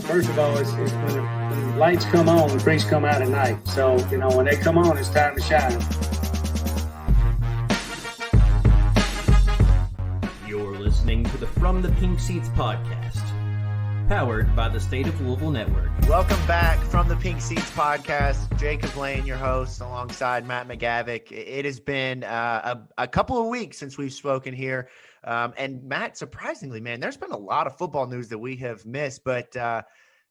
First of all, it's when the lights come on, the creeks come out at night. So, when they come on, it's time to shine. You're listening to the From the Pink Seats podcast, powered by the State of Louisville Network. Welcome back from the Pink Seats podcast. Jacob Lane, your host, alongside Matt McGavick. It has been a couple of weeks since we've spoken here. And Matt, surprisingly, man, there's been a lot of football news that we have missed, but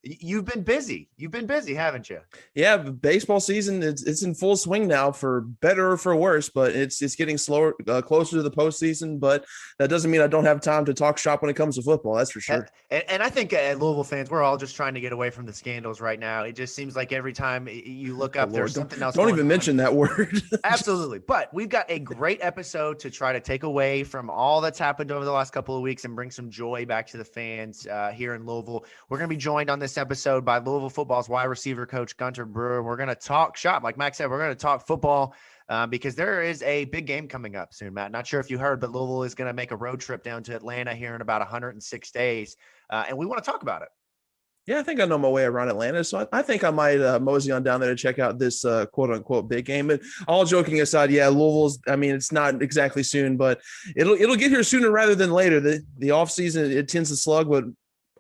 you've been busy. You've been busy, haven't you? Yeah, baseball season, it's in full swing now, for better or for worse, but it's getting slower, closer to the postseason. But that doesn't mean I don't have time to talk shop when it comes to football. That's for sure. And I think Louisville fans, we're all just trying to get away from the scandals right now. It just seems like every time you look up, there's something else. Don't even mention that word. Absolutely. But we've got a great episode to try to take away from all that's happened over the last couple of weeks and bring some joy back to the fans here in Louisville. We're going to be joined on this episode by Louisville football's wide receiver coach, Gunter Brewer. We're going to talk shop. Like Max said, we're going to talk football because there is a big game coming up soon, Matt. Not sure if you heard, but Louisville is going to make a road trip down to Atlanta here in about 106 days. And we want to talk about it. Yeah, I think I know my way around Atlanta, so I think I might mosey on down there to check out this quote-unquote big game. But all joking aside, yeah, Louisville's, I mean, it's not exactly soon, but it'll get here sooner rather than later. The offseason, it tends to slug, but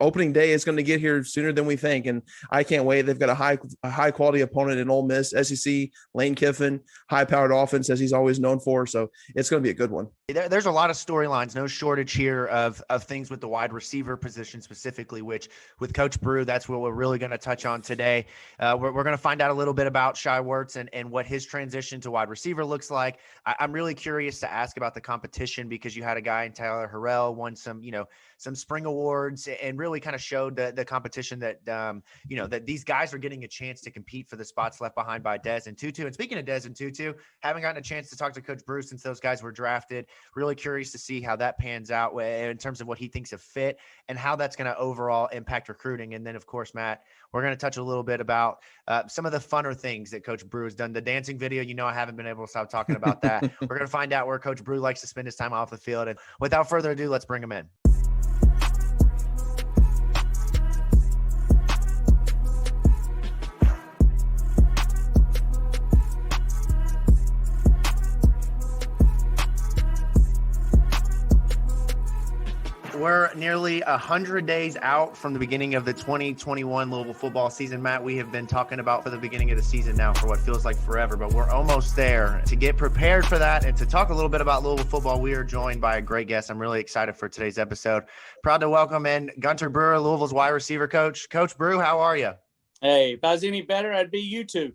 opening day is going to get here sooner than we think, and I can't wait. They've got a high quality opponent in Ole Miss, SEC, Lane Kiffin, high-powered offense as he's always known for, so it's going to be a good one. There's a lot of storylines, no shortage here of things with the wide receiver position specifically, which with Coach Brew, that's what we're really going to touch on today. We're going to find out a little bit about Shai Werts and what his transition to wide receiver looks like. I'm really curious to ask about the competition because you had a guy in Tyler Harrell won some spring awards and really kind of showed the competition that, that these guys are getting a chance to compete for the spots left behind by Dez and Tutu. And speaking of Dez and Tutu, haven't gotten a chance to talk to Coach Brew since those guys were drafted. Really curious to see how that pans out in terms of what he thinks of fit and how that's going to overall impact recruiting. And then, of course, Matt, we're going to touch a little bit about some of the funner things that Coach Brew has done. The dancing video, I haven't been able to stop talking about that. We're going to find out where Coach Brew likes to spend his time off the field. And without further ado, let's bring him in. We're nearly 100 days out from the beginning of the 2021 Louisville football season. Matt, we have been talking about for the beginning of the season now for what feels like forever, but we're almost there. To get prepared for that and to talk a little bit about Louisville football, we are joined by a great guest. I'm really excited for today's episode. Proud to welcome in Gunter Brewer, Louisville's wide receiver coach. Coach Brew, how are you? Hey, if I was any better, I'd be you two.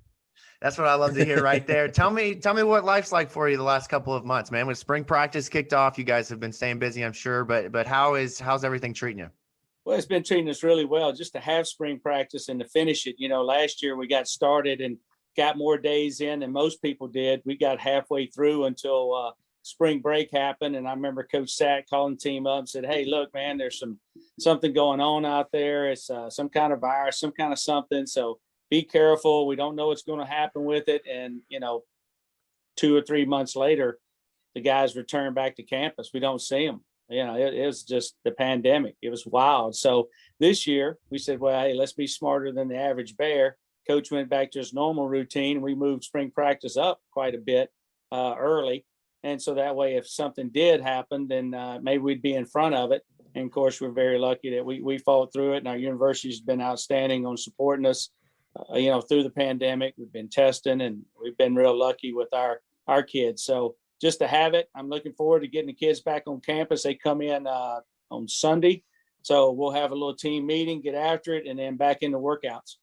That's what I love to hear right there. Tell me what life's like for you the last couple of months, man. With spring practice kicked off, you guys have been staying busy, I'm sure, but how's everything treating you? Well, it's been treating us really well just to have spring practice and to finish it. Last year we got started and got more days in than most people did. We got halfway through until spring break happened. And I remember Coach Sack calling the team up and said, hey, look, man, there's something going on out there. It's some kind of virus, some kind of something. So be careful. We don't know what's going to happen with it. And, 2 or 3 months later, the guys return back to campus. We don't see them. It was just the pandemic. It was wild. So this year we said, well, hey, let's be smarter than the average bear. Coach went back to his normal routine. We moved spring practice up quite a bit early. And so that way, if something did happen, then maybe we'd be in front of it. And of course, we're very lucky that we fought through it. And our university's been outstanding on supporting us. Through the pandemic. We've been testing and we've been real lucky with our kids. So just to have it, I'm looking forward to getting the kids back on campus. They come in on Sunday. So we'll have a little team meeting, get after it, and then back into workouts.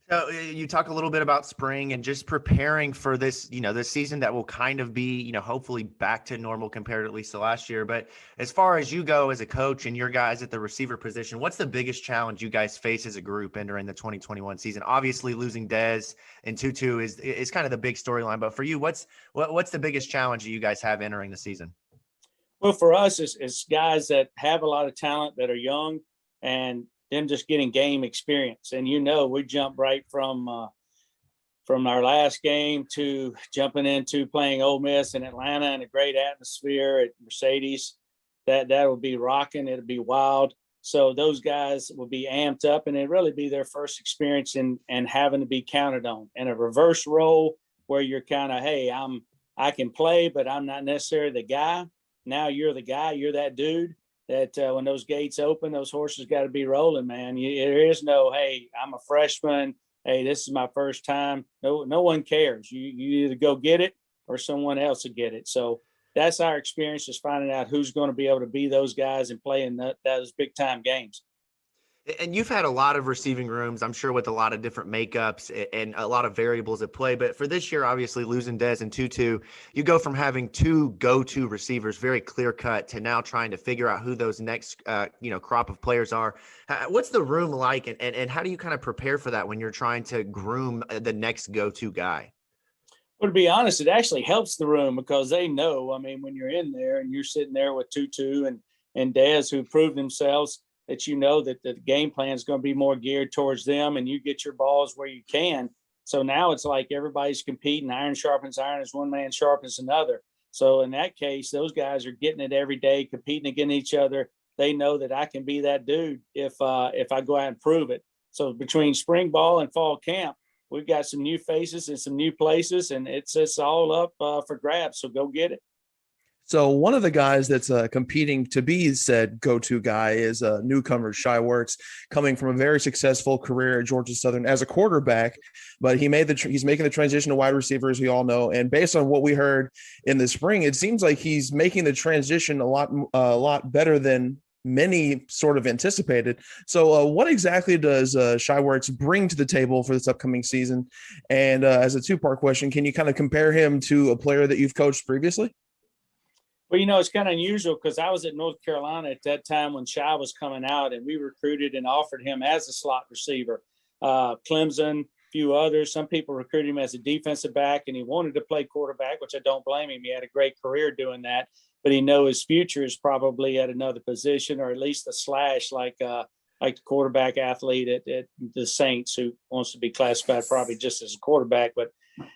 So you talk a little bit about spring and just preparing for this, this season that will kind of be, hopefully back to normal compared at least to last year. But as far as you go as a coach and your guys at the receiver position, what's the biggest challenge you guys face as a group entering the 2021 season? Obviously losing Dez and Tutu is kind of the big storyline, but for you, what's the biggest challenge that you guys have entering the season? Well, for us, it's guys that have a lot of talent that are young, and them just getting game experience. And we jumped right from our last game to jumping into playing Ole Miss in Atlanta in a great atmosphere at Mercedes. That will be rocking. It'll be wild. So those guys will be amped up, and it'll really be their first experience and having to be counted on. And a reverse role where you're kind of, hey, I can play, but I'm not necessarily the guy. Now you're the guy. You're that dude that when those gates open, those horses got to be rolling, man. There is no, hey, I'm a freshman. Hey, this is my first time. No one cares. You either go get it or someone else will get it. So that's our experience, is finding out who's going to be able to be those guys and play in those big time games. And you've had a lot of receiving rooms, I'm sure, with a lot of different makeups and a lot of variables at play. But for this year, obviously losing Dez and Tutu, you go from having two go-to receivers, very clear cut, to now trying to figure out who those next, crop of players are. What's the room like, and how do you kind of prepare for that when you're trying to groom the next go-to guy? Well, to be honest, it actually helps the room because they know. I mean, when you're in there and you're sitting there with Tutu and Dez, who proved themselves, that that the game plan is going to be more geared towards them, and you get your balls where you can. So now it's like everybody's competing. Iron sharpens iron as one man sharpens another. So in that case, those guys are getting it every day, competing against each other. They know that I can be that dude if I go out and prove it. So between spring ball and fall camp, we've got some new faces and some new places, and it's all up for grabs. So go get it. So one of the guys that's competing to be said go-to guy is a newcomer, Shai Werts, coming from a very successful career at Georgia Southern as a quarterback, but he's making the transition to wide receiver, as we all know. And based on what we heard in the spring, it seems like he's making the transition a lot better than many sort of anticipated. So what exactly does Shai Werts bring to the table for this upcoming season? And as a two-part question, can you kind of compare him to a player that you've coached previously? Well, it's kind of unusual because I was at North Carolina at that time when Shai was coming out, and we recruited and offered him as a slot receiver. Clemson, a few others. Some people recruited him as a defensive back, and he wanted to play quarterback, which I don't blame him. He had a great career doing that, but he knows his future is probably at another position, or at least a slash like the quarterback athlete at the Saints, who wants to be classified probably just as a quarterback. But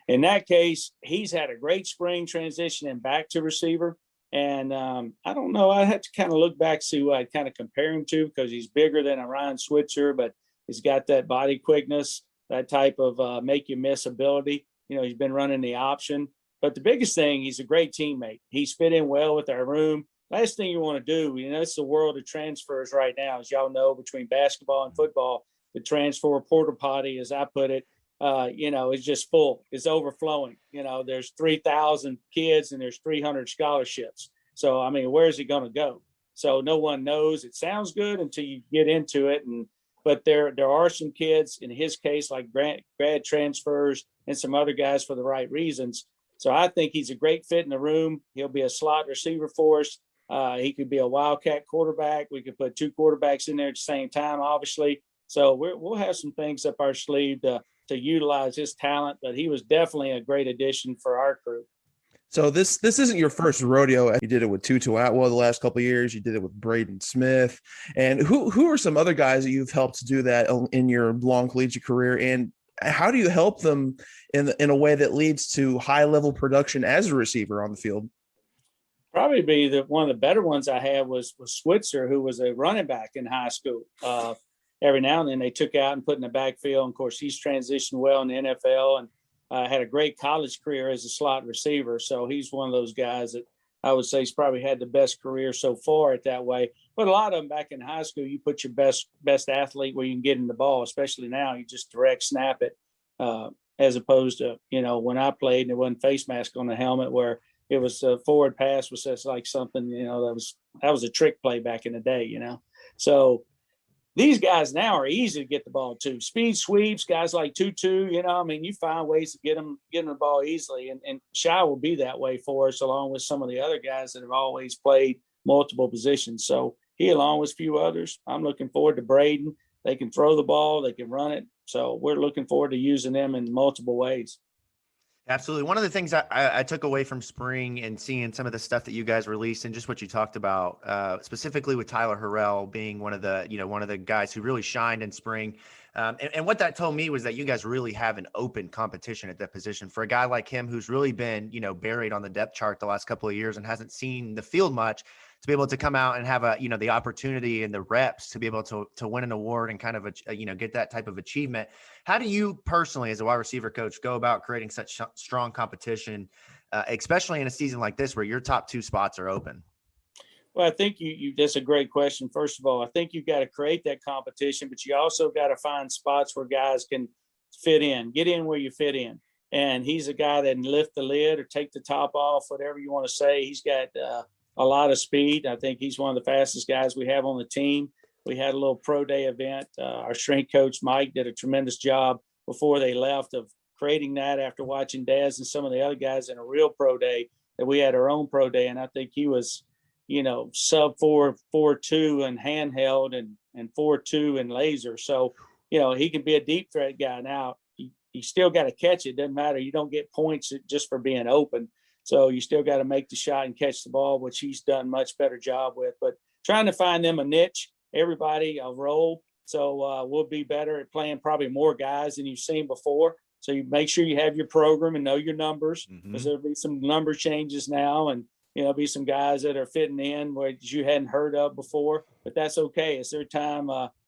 in that case, he's had a great spring transition and back to receiver. And I don't know. I had to kind of look back, see who I'd kind of compare him to, because he's bigger than a Ryan Switzer, but he's got that body quickness, that type of make you miss ability. He's been running the option. But the biggest thing, he's a great teammate. He's fit in well with our room. Last thing you want to do, it's the world of transfers right now. As y'all know, between basketball and football, the transfer porta potty, as I put it, it's just full. It's overflowing. There's 3,000 kids and there's 300 scholarships. So, I mean, where's he going to go? So no one knows. It sounds good until you get into it. But there are some kids, in his case, like grad transfers and some other guys for the right reasons. So I think he's a great fit in the room. He'll be a slot receiver for us. He could be a wildcat quarterback. We could put two quarterbacks in there at the same time, obviously. So we'll have some things up our sleeve to utilize his talent, but he was definitely a great addition for our crew. So this isn't your first rodeo. You did it with Tutu Atwell the last couple of years. You did it with Braden Smith. And who are some other guys that you've helped do that in your long collegiate career? And how do you help them in a way that leads to high level production as a receiver on the field? Probably be one of the better ones I had was Switzer, who was a running back in high school. Every now and then they took out and put in the backfield. And of course, he's transitioned well in the NFL and had a great college career as a slot receiver. So he's one of those guys that I would say he's probably had the best career so far at that way. But a lot of them back in high school, you put your best athlete where you can get in the ball, especially now. You just direct snap it as opposed to, when I played and there wasn't face mask on the helmet, where it was a forward pass was just like something, that was a trick play back in the day, So these guys now are easy to get the ball to. Speed sweeps, guys like Tutu, you find ways to get them the ball easily. And Shai will be that way for us, along with some of the other guys that have always played multiple positions. So he, along with a few others, I'm looking forward to Braden. They can throw the ball, they can run it. So we're looking forward to using them in multiple ways. Absolutely. One of the things I took away from spring and seeing some of the stuff that you guys released and just what you talked about, specifically with Tyler Harrell being one of the guys who really shined in spring. And what that told me was that you guys really have an open competition at that position for a guy like him, who's really been, buried on the depth chart the last couple of years and hasn't seen the field much, to be able to come out and have the opportunity and the reps to be able to win an award and kind of, get that type of achievement. How do you personally, as a wide receiver coach, go about creating such strong competition, especially in a season like this where your top two spots are open? Well, I think you that's a great question. First of all, I think you've got to create that competition, but you also got to find spots where guys can fit in, get in where you fit in. And he's a guy that can lift the lid or take the top off, whatever you want to say. He's got a lot of speed. I think he's one of the fastest guys we have on the team. We had a little pro day event. Our strength coach, Mike, did a tremendous job before they left of creating that after watching Daz and some of the other guys in a real pro day, that we had our own pro day. And I think he was, sub 4.42 and handheld and 4.2 and laser. So, he can be a deep threat guy. Now, you still got to catch it. Doesn't matter. You don't get points just for being open. So you still got to make the shot and catch the ball, which he's done much better job with. But trying to find them a niche, everybody a role. So we'll be better at playing probably more guys than you've seen before. So you make sure you have your program and know your numbers, because there'll be some number changes now, and be some guys that are fitting in where you hadn't heard of before. But that's okay. It's their time.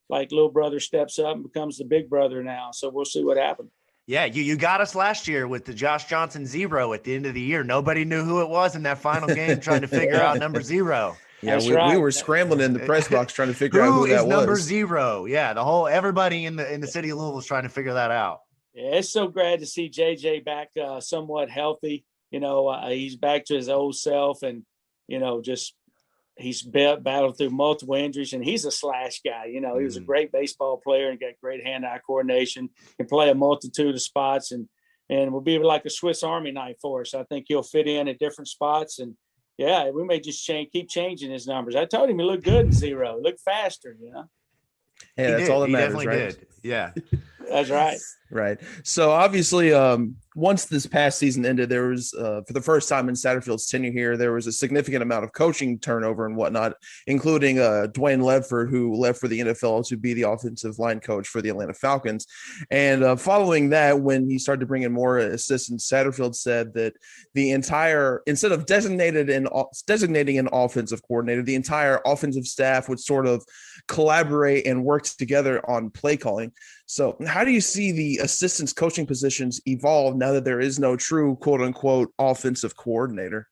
Like little brother steps up and becomes the big brother now. So we'll see what happens. Yeah, you got us last year with the Josh Johnson 0 at the end of the year. Nobody knew who it was in that final game, trying to figure out number 0. Yeah, we were scrambling in the press box trying to figure out who that was. Number 0? Yeah, everybody in the city of Louisville is trying to figure that out. Yeah, it's so glad to see JJ back somewhat healthy. He's back to his old self, and he's battled through multiple injuries, and he's a slash guy. He was a great baseball player and got great hand-eye coordination, can play a multitude of spots, and will be like a Swiss Army knife for us. I think he'll fit in at different spots, and yeah, we may just keep changing his numbers. I told him he looked good in 0, he looked faster. Yeah, that's all that matters, he definitely did. Yeah. That's right. Right. So obviously, once this past season ended, there was, for the first time in Satterfield's tenure here, there was a significant amount of coaching turnover and whatnot, including Dwayne Ledford, who left for the NFL to be the offensive line coach for the Atlanta Falcons. And following that, when he started to bring in more assistants, Satterfield said that instead of designating an offensive coordinator, the entire offensive staff would sort of collaborate and work together on play calling. So how do you see the assistants coaching positions evolve now that there is no true quote unquote offensive coordinator?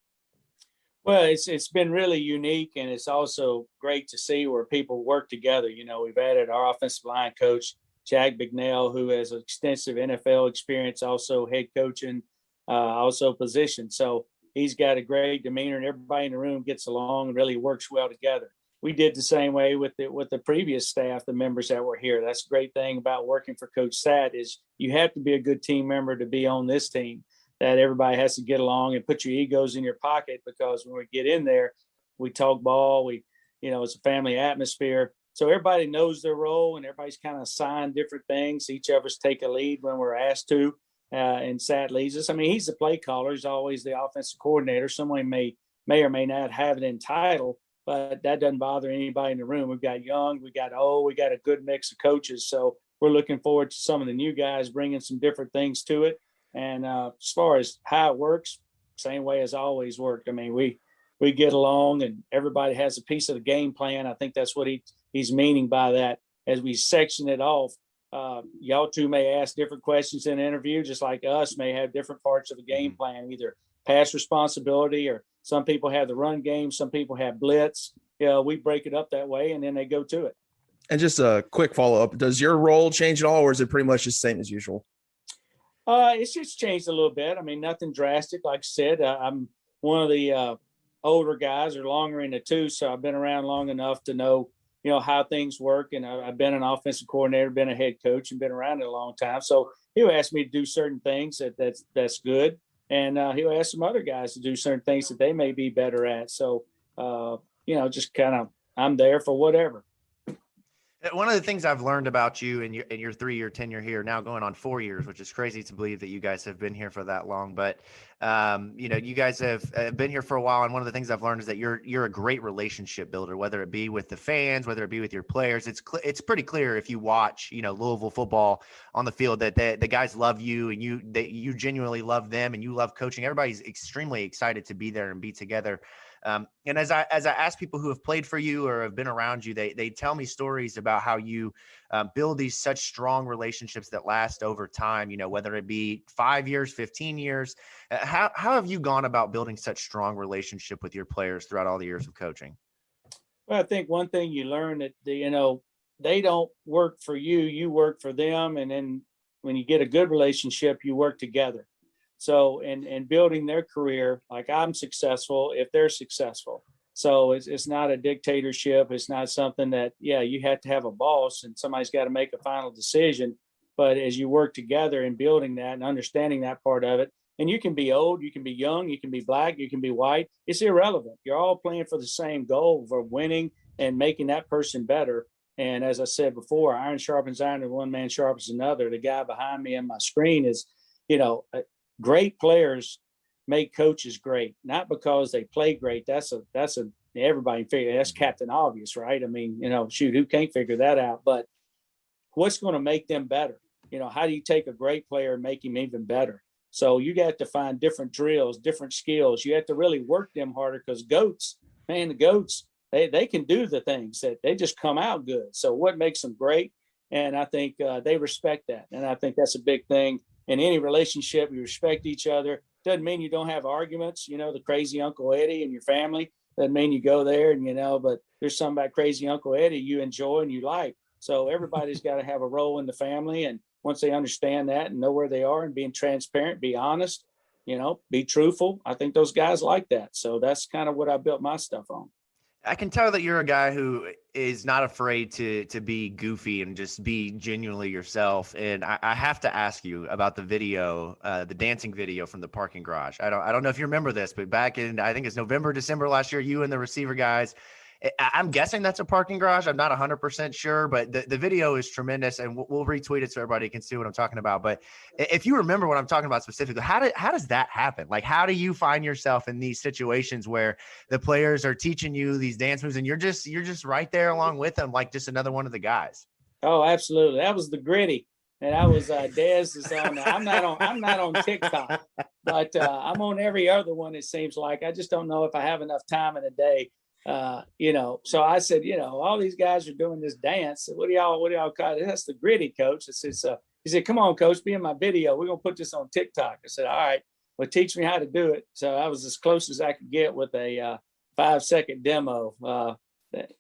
Well, it's been really unique, and it's also great to see where people work together. We've added our offensive line coach, Jack Bignell, who has extensive NFL experience, also head coaching, also position. So he's got a great demeanor, and everybody in the room gets along and really works well together. We did the same way with the previous staff, the members that were here. That's a great thing about working for Coach Sat is you have to be a good team member to be on this team, that everybody has to get along and put your egos in your pocket, because when we get in there, we talk ball, it's a family atmosphere. So everybody knows their role, and everybody's kind of assigned different things. Each of us take a lead when we're asked to, and Sat leads us. I mean, he's the play caller. He's always the offensive coordinator. Someone may or may not have it in title, but that doesn't bother anybody in the room. We've got young, we got old, we got a good mix of coaches. So we're looking forward to some of the new guys bringing some different things to it. And as far as how it works, same way as always worked. I mean, we get along, and everybody has a piece of the game plan. I think that's what he's meaning by that. As we section it off, y'all two may ask different questions in an interview, just like us may have different parts of the game plan, either pass responsibility, or some people have the run game, some people have blitz. We break it up that way, and then they go to it. And just a quick follow-up, does your role change at all, or is it pretty much the same as usual? It's just changed a little bit. I mean, nothing drastic. Like I said, I'm one of the older guys, or longer in the tooth, so I've been around long enough to know how things work. And I've been an offensive coordinator, been a head coach, and been around it a long time. So he'll ask me to do certain things that's good. And he'll ask some other guys to do certain things that they may be better at. So, just kind of, I'm there for whatever. One of the things I've learned about you and your 3-year tenure here, now going on 4 years, which is crazy to believe that you guys have been here for that long. But you guys have been here for a while, and one of the things I've learned is that you're a great relationship builder, whether it be with the fans, whether it be with your players. It's pretty clear if you watch Louisville football on the field that the guys love you, and you genuinely love them, and you love coaching. Everybody's extremely excited to be there and be together. And as I ask people who have played for you or have been around you, they tell me stories about how you build these such strong relationships that last over time, whether it be 5 years, 15 years. How have you gone about building such strong relationship with your players throughout all the years of coaching? Well, I think one thing you learn that, they don't work for you, you work for them. And then when you get a good relationship, you work together. So, and building their career, like I'm successful if they're successful. So it's not a dictatorship. It's not something that, you have to have a boss and somebody's got to make a final decision. But as you work together in building that and understanding that part of it, and you can be old, you can be young, you can be black, you can be white. It's irrelevant. You're all playing for the same goal for winning and making that person better. And as I said before, iron sharpens iron and one man sharpens another. The guy behind me on my screen is, great players make coaches great, not because they play great. That's everybody figure that's Captain Obvious, right? I mean, shoot, who can't figure that out? But what's going to make them better? How do you take a great player and make him even better? So you got to find different drills, different skills. You have to really work them harder because the goats, they can do the things that they just come out good. So what makes them great? And I think they respect that. And I think that's a big thing. In any relationship, you respect each other. Doesn't mean you don't have arguments, the crazy Uncle Eddie and your family. Doesn't mean you go there and, but there's something about crazy Uncle Eddie you enjoy and you like. So everybody's got to have a role in the family. And once they understand that and know where they are and being transparent, be honest, be truthful. I think those guys like that. So that's kind of what I built my stuff on. I can tell that you're a guy who is not afraid to be goofy and just be genuinely yourself. And I have to ask you about the video, the dancing video from the parking garage. I don't know if you remember this, but back in, I think it's November, December last year, you and the receiver guys, I'm guessing that's a parking garage. I'm not 100% sure, but the video is tremendous, and we'll retweet it so everybody can see what I'm talking about. But if you remember what I'm talking about specifically, how does that happen? Like, how do you find yourself in these situations where the players are teaching you these dance moves and you're just right there along with them, like just another one of the guys? Oh, absolutely. That was the gritty. And I was Dez is on. I'm not on TikTok, but I'm on every other one. It seems like I just don't know if I have enough time in a day. So I said, all these guys are doing this dance. What do y'all call it? That's the gritty, coach. He said, come on, coach, be in my video. We're going to put this on TikTok. I said, all right, well, teach me how to do it. So I was as close as I could get with a 5-second demo.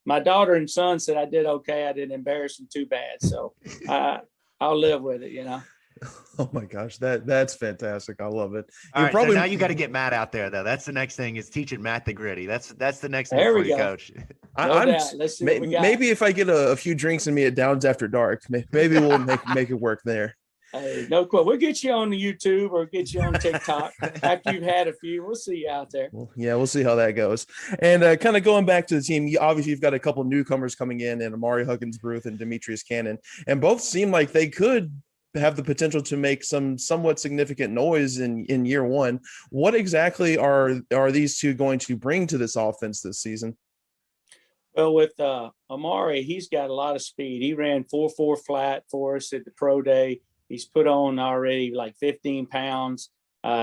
My daughter and son said I did okay. I didn't embarrass them too bad. So I'll live with it, Oh my gosh, that's fantastic. I love it. All right, so now you got to get Matt out there, though. That's the next thing, is teaching Matt the gritty. That's the next thing for you, coach. Let's see what we got. Maybe if I get a few drinks in me at Downs After Dark, maybe we'll make it work there. Hey, no quit. We'll get you on the YouTube or get you on TikTok after you've had a few. We'll see you out there. Well, yeah, we'll see how that goes. And kind of going back to the team, obviously you've got a couple newcomers coming in, and Amari Huggins-Bruth and Demetrius Cannon, and both seem like they could have the potential to make some somewhat significant noise in year one. What exactly are these two going to bring to this offense this season? Well, with Amari, he's got a lot of speed. He ran 4.4 flat for us at the pro day. He's put on already like 15 pounds.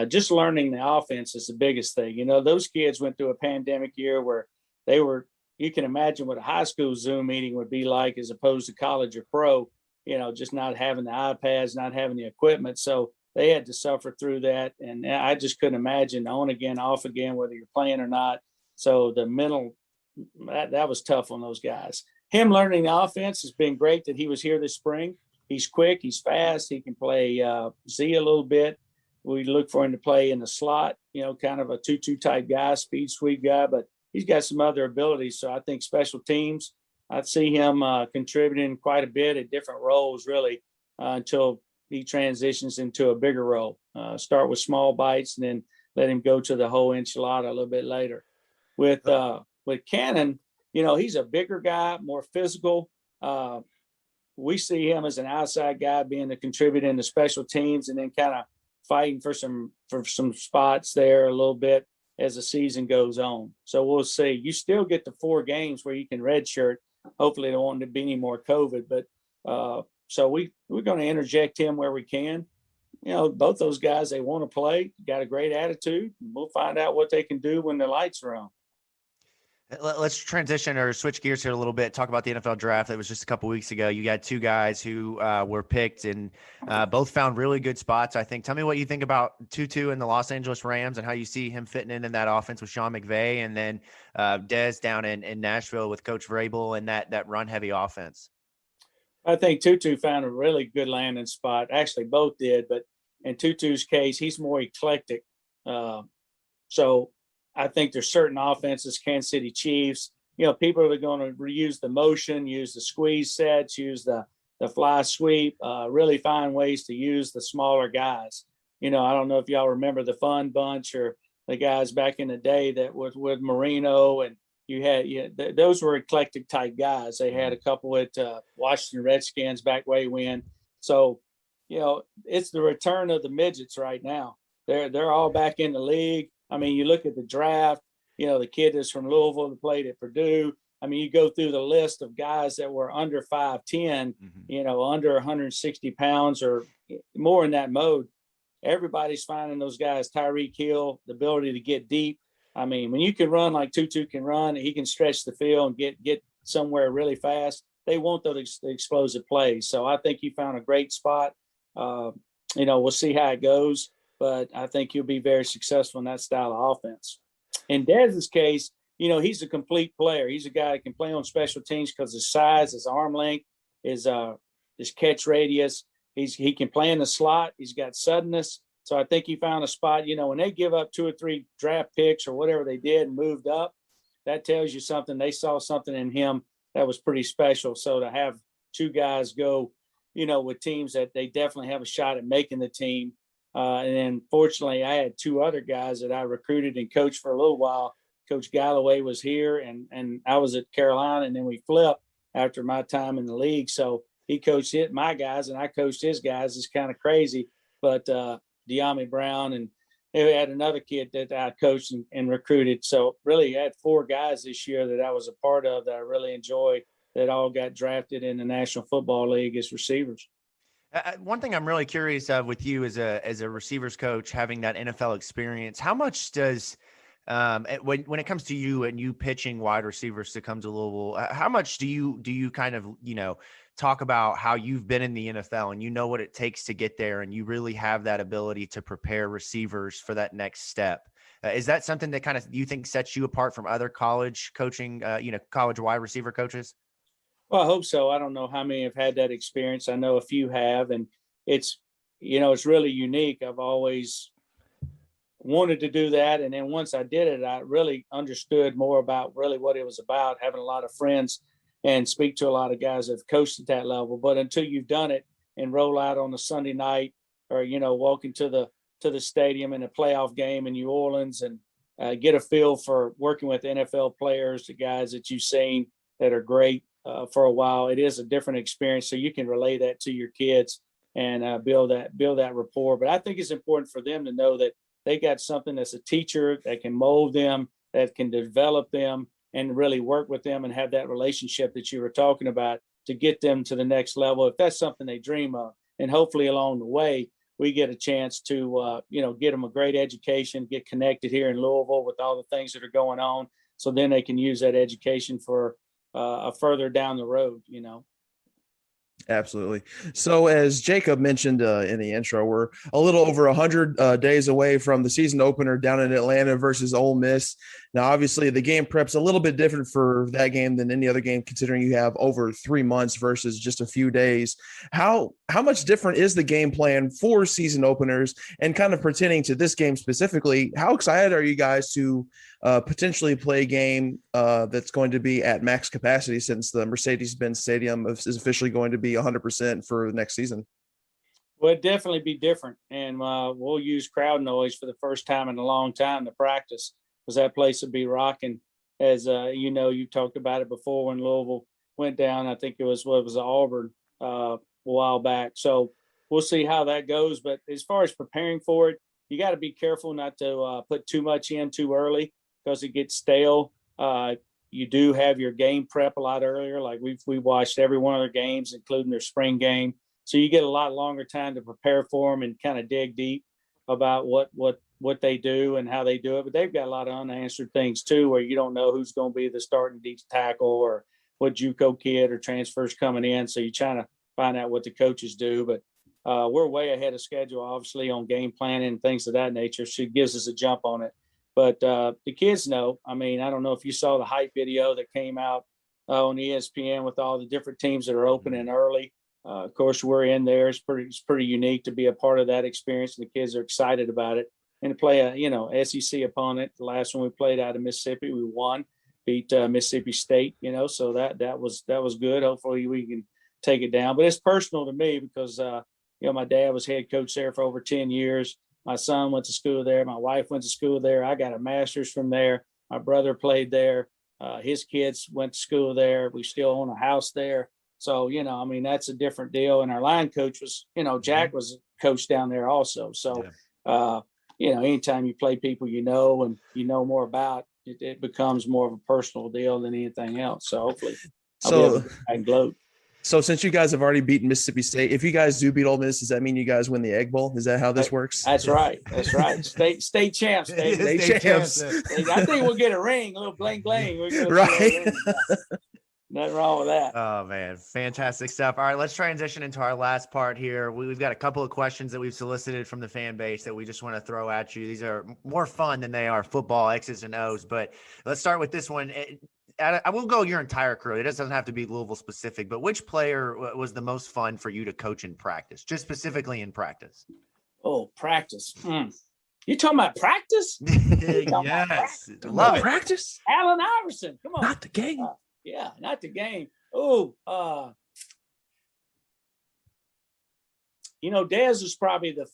Just learning the offense is the biggest thing. Those kids went through a pandemic year where you can imagine what a high school Zoom meeting would be like as opposed to college or pro. Just not having the iPads, not having the equipment. So they had to suffer through that. And I just couldn't imagine on again, off again, whether you're playing or not. So the mental, that was tough on those guys. Him learning the offense has been great that he was here this spring. He's quick, he's fast, he can play Z a little bit. We look for him to play in the slot, kind of a 2-2 type guy, speed sweep guy, but he's got some other abilities. So I think special teams, I see him contributing quite a bit at different roles, really, until he transitions into a bigger role. Start with small bites and then let him go to the whole enchilada a little bit later. With Cannon, he's a bigger guy, more physical. we see him as an outside guy being a contributor in the special teams and then kind of fighting for some spots there a little bit as the season goes on. So we'll see. You still get the 4 games where you can redshirt. Hopefully there won't be any more COVID, but so we're going to interject him where we can. You know, both those guys, they want to play, got a great attitude. We'll find out what they can do when the lights are on. Let's transition or switch gears here a little bit. Talk about the NFL draft. That was just a couple weeks ago. You got 2 guys who were picked and both found really good spots, I think. Tell me what you think about Tutu and the Los Angeles Rams and how you see him fitting in that offense with Sean McVay, and then Dez down in Nashville with Coach Vrabel and that run-heavy offense. I think Tutu found a really good landing spot. Actually, both did, but in Tutu's case, he's more eclectic. So I think there's certain offenses, Kansas City Chiefs, you know, people are going to reuse the motion, use the squeeze sets, use the fly sweep, really find ways to use the smaller guys. You know, I don't know if y'all remember the Fun Bunch or the guys back in the day that was with Marino, and those were eclectic type guys. They had a couple at Washington Redskins back way when. So, you know, it's the return of the midgets right now. They're all back in the league. I mean, you look at the draft, you know, the kid is from Louisville that played at Purdue. I mean, you go through the list of guys that were under 5'10", you know, under 160 pounds or more in that mode. Everybody's finding those guys. Tyreek Hill, the ability to get deep. I mean, when you can run like Tutu can run, he can stretch the field and get somewhere really fast. They want those explosive plays. So I think you found a great spot. You know, we'll see how it goes, but I think he'll be very successful in that style of offense. In Dez's case, you know, he's a complete player. He's a guy that can play on special teams because his size, his arm length, his catch radius. He can play in the slot. He's got suddenness. So I think he found a spot. You know, when they give up 2 or 3 draft picks or whatever they did and moved up, that tells you something. They saw something in him that was pretty special. So to have 2 guys go, you know, with teams that they definitely have a shot at making the team. And then fortunately, I had 2 other guys that I recruited and coached for a little while. Coach Galloway was here and I was at Carolina, and then we flipped after my time in the league. So he coached my guys and I coached his guys. It's kind of crazy, but De'Ami Brown, and they had another kid that I coached and recruited. So really I had 4 guys this year that I was a part of that I really enjoyed that all got drafted in the National Football League as receivers. One thing I'm really curious of with you as a receivers coach, having that NFL experience, how much does when it comes to you and you pitching wide receivers to come to Louisville, how much do you kind of, you know, talk about how you've been in the NFL and you know what it takes to get there and you really have that ability to prepare receivers for that next step? Is that something that kind of you think sets you apart from other college coaching, college wide receiver coaches? Well, I hope so. I don't know how many have had that experience. I know a few have, and it's, you know, it's really unique. I've always wanted to do that. And then once I did it, I really understood more about really what it was about, having a lot of friends and speak to a lot of guys that have coached at that level. But until you've done it and roll out on a Sunday night or, you know, walk into the stadium in a playoff game in New Orleans and get a feel for working with NFL players, the guys that you've seen that are great for a while, it is a different experience. So you can relay that to your kids and build that rapport. But I think it's important for them to know that they got something that's a teacher that can mold them, that can develop them and really work with them and have that relationship that you were talking about to get them to the next level. If that's something they dream of, and hopefully along the way, we get a chance to, get them a great education, get connected here in Louisville with all the things that are going on. So then they can use that education for a further down the road, you know. Absolutely. So as Jacob mentioned in the intro, we're a little over 100 days away from the season opener down in Atlanta versus Ole Miss. Now, obviously, the game prep's a little bit different for that game than any other game, considering you have over 3 months versus just a few days. How much different is the game plan for season openers? And kind of pertaining to this game specifically, how excited are you guys to potentially play a game that's going to be at max capacity, since the Mercedes-Benz Stadium is officially going to be 100% for the next season? Well, it'd definitely be different. And we'll use crowd noise for the first time in a long time to practice, because that place would be rocking. As you talked about it before when Louisville went down. I think it was Auburn. a while back. So we'll see how that goes. But as far as preparing for it, you got to be careful not to put too much in too early because it gets stale. You do have your game prep a lot earlier. Like we watched every one of their games, including their spring game. So you get a lot longer time to prepare for them and kind of dig deep about what they do and how they do it. But they've got a lot of unanswered things too, where you don't know who's going to be the starting deep tackle or what JUCO kid or transfers coming in. So you're trying to find out what the coaches do. But we're way ahead of schedule, obviously, on game planning and things of that nature. So it gives us a jump on it. But the kids know. I mean, I don't know if you saw the hype video that came out on ESPN with all the different teams that are opening early. Of course, we're in there. It's pretty unique to be a part of that experience, and the kids are excited about it. And to play a SEC opponent, the last one we played out of Mississippi, we won, beat Mississippi State. So that was good. Hopefully we can take it down. But it's personal to me because my dad was head coach there for over 10 years. My son went to school there. My wife went to school there. I got a master's from there. My brother played there. His kids went to school there. We still own a house there. So, that's a different deal. And our line coach was, Jack was coach down there also. So, anytime you play people and you know more about, it becomes more of a personal deal than anything else. So hopefully I can gloat. So since you guys have already beaten Mississippi State, if you guys do beat Ole Miss, does that mean you guys win the Egg Bowl? Is that how this works? That's right. State champs. State champs. I think we'll get a ring, a little bling bling. Right. Nothing wrong with that. Oh, man. Fantastic stuff. All right, let's transition into our last part here. We've got a couple of questions that we've solicited from the fan base that we just want to throw at you. These are more fun than they are football X's and O's, but let's start with this one. I will go your entire career. It doesn't have to be Louisville specific, but which player was the most fun for you to coach in practice, just specifically in practice? Oh, practice. You talking about practice? Yes. Love it. Practice? Allen Iverson. Come on. Not the game. Yeah, not the game. Oh, Dez was probably the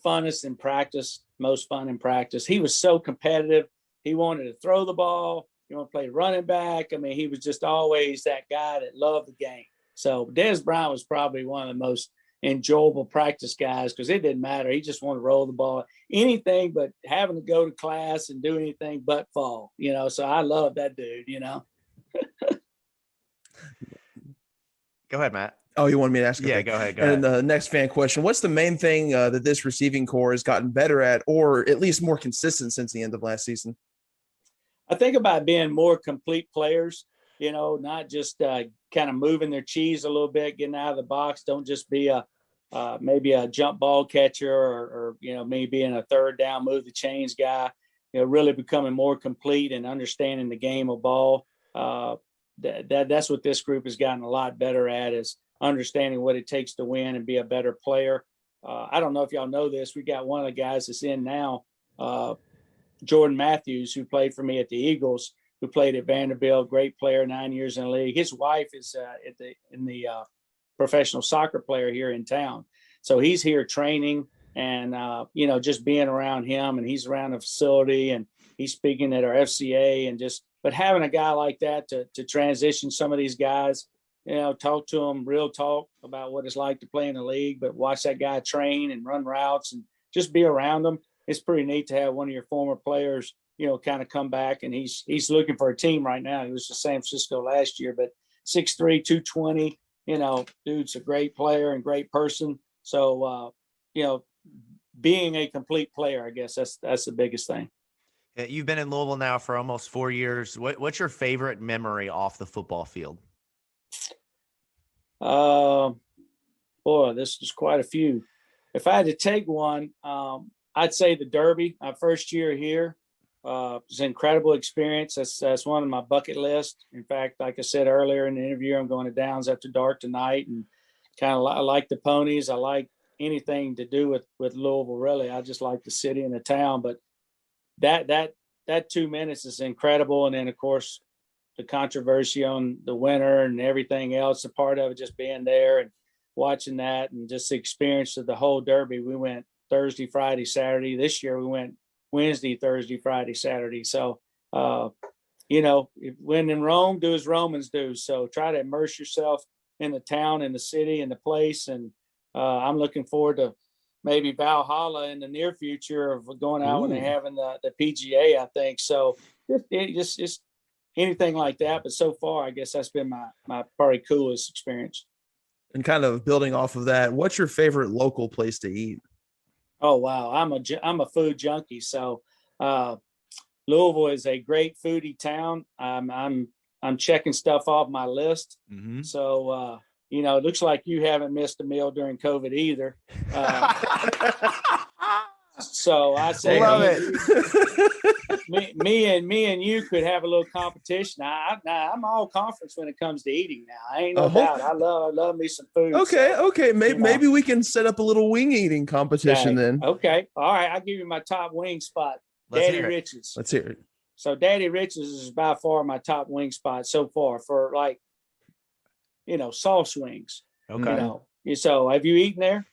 funnest in practice, most fun in practice. He was so competitive. He wanted to throw the ball. He wanted to play running back. I mean, he was just always that guy that loved the game. So Dez Bryant was probably one of the most enjoyable practice guys because it didn't matter. He just wanted to roll the ball, anything but having to go to class and do anything but fall, So I love that dude, Go ahead, Matt. Oh, you wanted me to ask? Yeah, go ahead. And the next fan question, what's the main thing that this receiving core has gotten better at or at least more consistent since the end of last season? I think about being more complete players, not just kind of moving their cheese a little bit, getting out of the box. Don't just be maybe a jump ball catcher or me being a third down, move the chains guy, really becoming more complete and understanding the game of ball. That's what this group has gotten a lot better at is understanding what it takes to win and be a better player. I don't know if y'all know this. We got one of the guys that's in now, Jordan Matthews, who played for me at the Eagles, who played at Vanderbilt, great player, 9 years in the league. His wife is in the professional soccer player here in town. So he's here training and, just being around him, and he's around the facility and he's speaking at our FCA but having a guy like that to transition some of these guys, talk to them real talk about what it's like to play in the league, but watch that guy train and run routes and just be around them. It's pretty neat to have one of your former players, kind of come back, and he's looking for a team right now. He was to San Francisco last year, but 6'3", 220, dude's a great player and great person. So, being a complete player, I guess that's the biggest thing. You've been in Louisville now for almost 4 years. What's your favorite memory off the football field? Boy, this is quite a few. If I had to take one, I'd say the Derby. My first year here was an incredible experience. That's one on my bucket list. In fact, like I said earlier in the interview, I'm going to Downs after dark tonight, and I like the ponies. I like anything to do with Louisville. Really, I just like the city and the town. But that 2 minutes is incredible. And then of course the controversy on the winner and everything else, a part of it, just being there and watching that and just the experience of the whole Derby. We went Thursday, Friday, Saturday. This year we went Wednesday, Thursday, Friday, Saturday. So, when in Rome, do as Romans do. So try to immerse yourself in the town and the city and the place. And I'm looking forward to maybe Valhalla in the near future of going out when they're having the PGA, I think. So just anything like that. But so far, I guess that's been my probably coolest experience. And kind of building off of that, what's your favorite local place to eat? Oh, wow. I'm a food junkie. So Louisville is a great foodie town. I'm checking stuff off my list. Mm-hmm. So, it looks like you haven't missed a meal during COVID either. So I say, love it. me and you could have a little competition. I'm all conference when it comes to eating now. I ain't no doubt. I love me some food. Okay. So, Okay. Maybe we can set up a little wing eating competition then. Okay. All right. I'll give you my top wing spot. Daddy Rich's. Let's hear it. So Daddy Rich's is by far my top wing spot so far for sauce wings. Okay. So have you eaten there?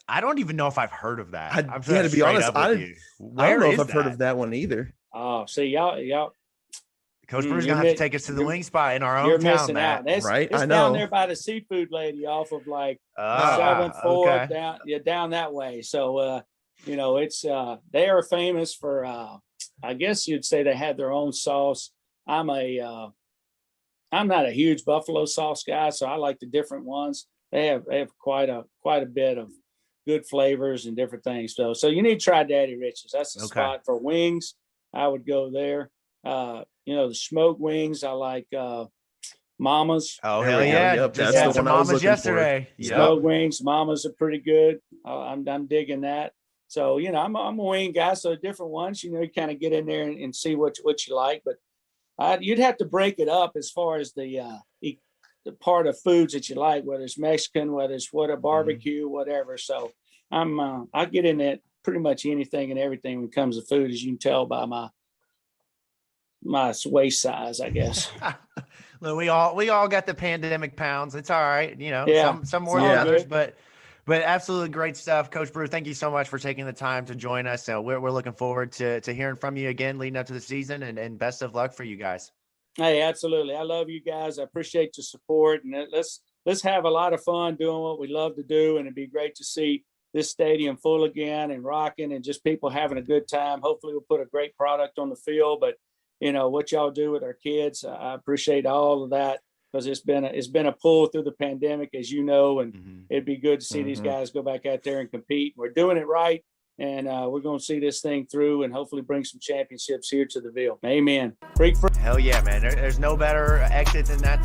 I don't even know if I've heard of that. To be honest, I don't know if I've heard of that one either. Oh, see, y'all. Coach Brewer's gonna have to take us to the wing spot in our own town, Matt. Right? It's I know. down there by the seafood lady off of 7th, 4th, down that way. So it's they are famous for I guess you'd say they had their own sauce. I'm not a huge buffalo sauce guy, so I like the different ones. They have quite a bit of good flavors and different things. So you need to try Daddy Rich's. That's the spot for wings. I would go there. The smoked wings, I like Mama's. Oh, hell yeah. Yep, Just had some Mama's yesterday. Smoked wings, Mama's are pretty good. I'm digging that. So, I'm a wing guy, so different ones, you kind of get in there and see what you like. But you'd have to break it up as far as the part of foods that you like, whether it's Mexican, whether it's barbecue, whatever. So I get in at pretty much anything and everything when it comes to food, as you can tell by my waist size, I guess. Look, we all got the pandemic pounds. It's all right. Some more than others, but absolutely great stuff. Coach Brewer, thank you so much for taking the time to join us. So we're looking forward to hearing from you again leading up to the season, and best of luck for you guys. Hey, absolutely. I love you guys. I appreciate your support, and let's have a lot of fun doing what we love to do. And it'd be great to see this stadium full again and rocking and just people having a good time. Hopefully we'll put a great product on the field, but what y'all do with our kids, I appreciate all of that, because it's been a pull through the pandemic, as you know, and it'd be good to see these guys go back out there and compete. We're doing it right. And we're going to see this thing through and hopefully bring some championships here to the Ville. Amen. Hell yeah, man. There's no better exit than that